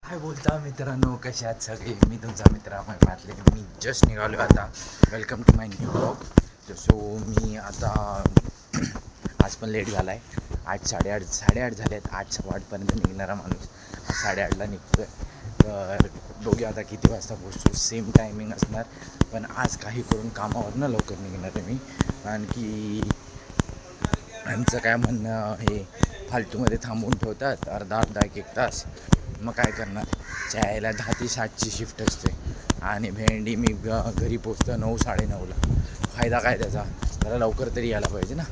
काय बोलता मित्रांनो, कसे आहात सगळे? मी तुमचा मित्र अमय पाटले. मी जस्ट निघालो आता. Welcome to my new blog. So मी आता आज पण लेट झाला आहे. 8:30 झाले आहेत. 8:15पर्यंत निघणारा माणूस 8:30ला निघतो आहे. तर बघूया आता किती वाजता पोहोचतो. सेम टायमिंग असणार, पण आज काही करून कामावरनं लवकर निघणार आहे मी. आणखी आमचं काय म्हणणं, हे फालतूमध्ये थांबवून ठेवतात अर्धा 1 तास. मग काय करणार, चायला 10 ते 7ची शिफ्ट असते आणि भेंडी मी घरी पोचतो 9 9:30ला. फायदा काय त्याचा? त्याला लवकर तरी यायला पाहिजे ना.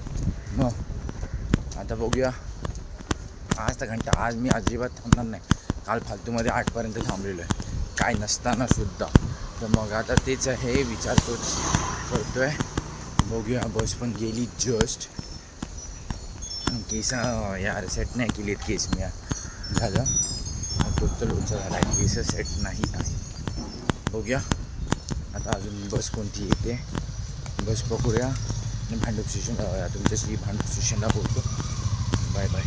मग आता बघूया. आज मी अजिबात थांबणार नाही. काल फालतूमध्ये 8पर्यंत थांबलेलो आहे, काय नसताना सुद्धा. तर मग आता तेच आहे, विचार करतो आहे. बघूया. बस पण गेली जस्ट. केस यार सेट नाही केली आहेत. केस मी झालं टोटल लोचा झाला आहे. केस सेट नाही आहे. बघूया आता अजून बस कोणती येते. बस पकडूया आणि भांडूप स्टेशनला जाऊया. तुमच्याशी भांडूप स्टेशनला बोलतो. Bye bye.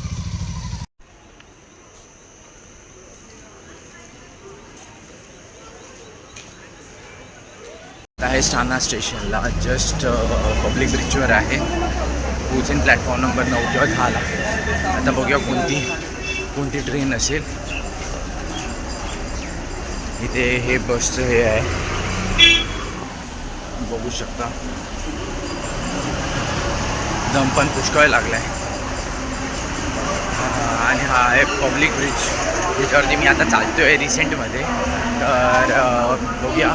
आहे स्टाना स्टेशनला. जस्ट पब्लिक ब्रिजवर आहे. पोचेन प्लॅटफॉर्म नंबर 9 किंवा 10ला. आता बघूया कोणती ट्रेन असेल. इथे हे बसचं हे आहे, बघू शकता. दम पण पुष्कळ लागला आहे. आणि हा आहे पब्लिक ब्रिज, ज्याच्यावरती मी आता चालतो आहे रिसेंटमध्ये. तर बघूया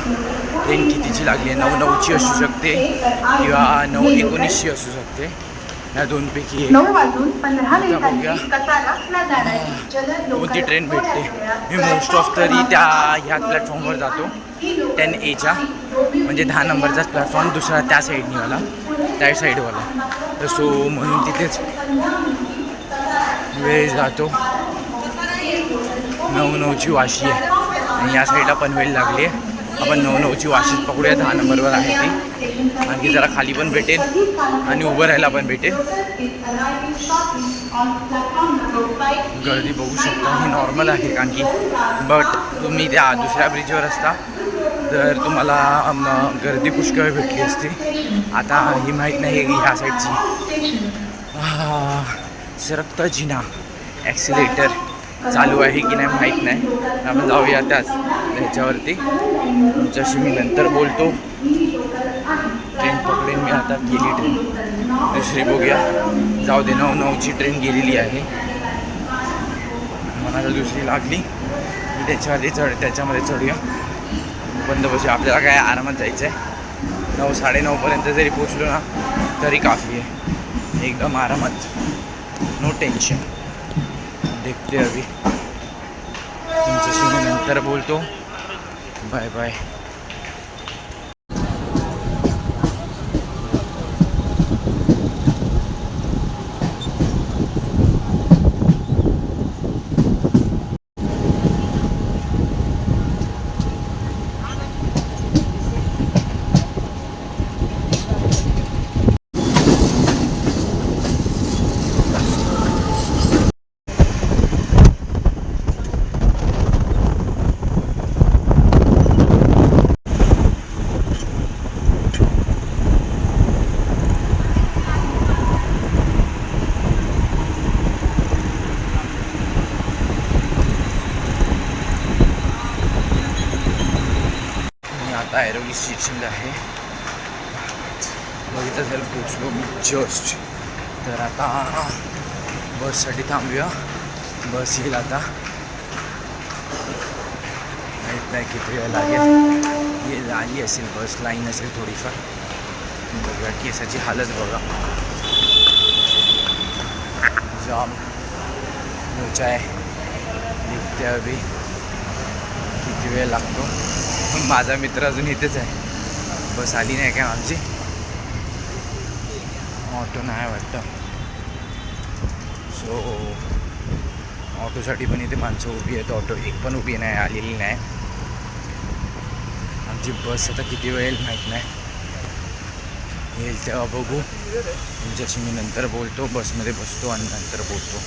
ट्रेन कितीची लागली आहे. 9:09ची असू शकते किंवा 9:19ची असू शकते. या दोनपैकी एक. बघूया कोणती ट्रेन भेटते. मी मोस्ट ऑफ तरी ह्याच प्लॅटफॉर्मवर जातो, 10A म्हणजे 10 नंबरचाच प्लॅटफॉर्म. दुसरा त्या साईडनीवाला, त्या साईडवाला. तर सो म्हणून तिथेच वेळ जातो. 9:09ची वाशी आहे आणि या साईडला पनवेल लागली आहे. आपण 9:09ची वाशीच पकडूया. 10 नंबरवर आहे ती. आणखी जरा खाली पण भेटेल आणि उभं राहायला पण भेटेल. गर्दी बघू शकता, ही नॉर्मल आहे. कारण की बट तुम्ही त्या दुसऱ्या ब्रिजवर असता तर तुम्हाला गर्दी पुष्कळ भेटली असते. आता ही माहीत नाही की ह्या साईडची सरकता जिना ॲक्सिलेटर चालू आहे की नाही माहीत नाही. आपण जाऊया त्याच्यावरती. तुमच्याशी मी नंतर बोलतो. ट्रेन पकडेन मी आता. गेली ट्रेन दुसरी, बघूया. जाऊ दे, 9:09ची ट्रेन गेलेली आहे. मला दुसरी लागली की त्याच्यामध्ये चढूया. बंद बसूया. आपल्याला काय आरामात जायचं आहे. 9 9:30पर्यंत जरी पोचलो ना तरी काफी आहे. एकदम आरामात, नो टेन्शन. देखते अभी. तुमच्याशी मी नंतर बोलतो. Bye bye. आता ऐरोली स्टेशनला आहे. बघितलं असेल पोचलो मी जस्ट. तर आता बससाठी थांबूया. बस येईल आता. माहीत नाही किती वेळ लागेल. ये आली असेल बस, लाईन असेल थोडीफार. बघूया. केसाची हालत बघा, जाम मोचा आहे. देखते अभी किती वेळ लागतो. माझा मित्र अजून इथेच आहे. बस आली नाही काय आमची. ऑटो नाही वाटतं. सो ऑटोसाठी पण इथे माणसं उभी आहेत. ऑटो एक पण उभी नाही, आलेली नाही. आमची बस आता किती वेळ येईल माहीत नाही. येईल तेव्हा बघू. तुमच्याशी मी नंतर बोलतो. बसमध्ये बसतो आणि नंतर बोलतो,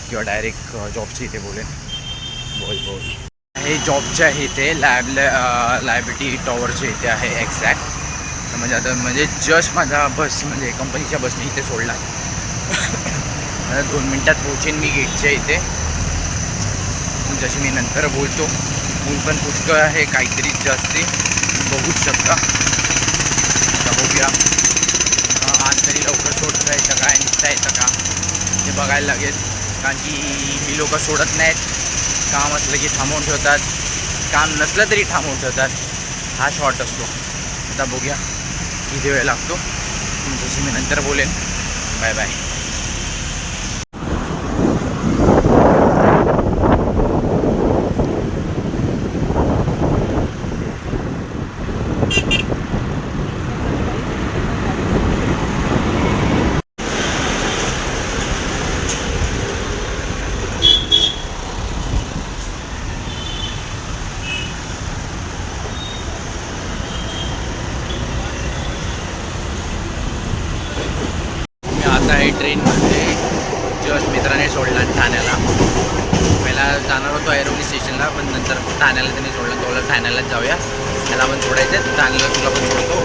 किंवा डायरेक्ट जॉबची इथे बोलेन. बोल. हे जॉबच्या इथे लायबिलिटी टॉवरच्या इथे आहे एक्झॅक्ट. म्हणजे आता म्हणजे जस्ट माझा बस म्हणजे कंपनीच्या बसने इथे सोडला. आता 2 मिनटात पोहोचेन मी गेटच्या इथे. जशी मी नंतर बोलतो. ऊन पण पुष्कळ आहे काहीतरी जास्ती बघूच शकता. आता बघूया आज तरी लवकर सोडता येतं का निघता येतं का ते बघायला लागेल. कारण की ही लोकं सोडत नाहीत. काम असलं की थांबवून ठेवतात, काम नसलं तरी थांबवून ठेवतात. हा शॉर्ट असतो. आता बघूया किती वेळ लागतो. तुमच्याशी मी नंतर बोलेन. Bye bye. आता आहे ट्रेनमध्ये. जस्ट मित्राने सोडला ठाण्याला. पहिला जाणार होतो ऐरोली स्टेशनला पण नंतर ठाण्याला त्यांनी सोडलं. तो बोलला ठाण्यालाच जाऊया, त्याला पण सोडायचं आहे, ठाण्याला तुला पण सोडतो,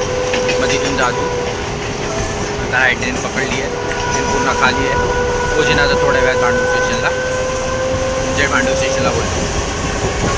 मग तिथून जातो. आता आहे ट्रेन पकडली आहे. ट्रेन पूर्ण खाली आहे. पोचेन आता थोड्या वेळात भांडूप स्टेशनला. भांडूप स्टेशनला बोलतो.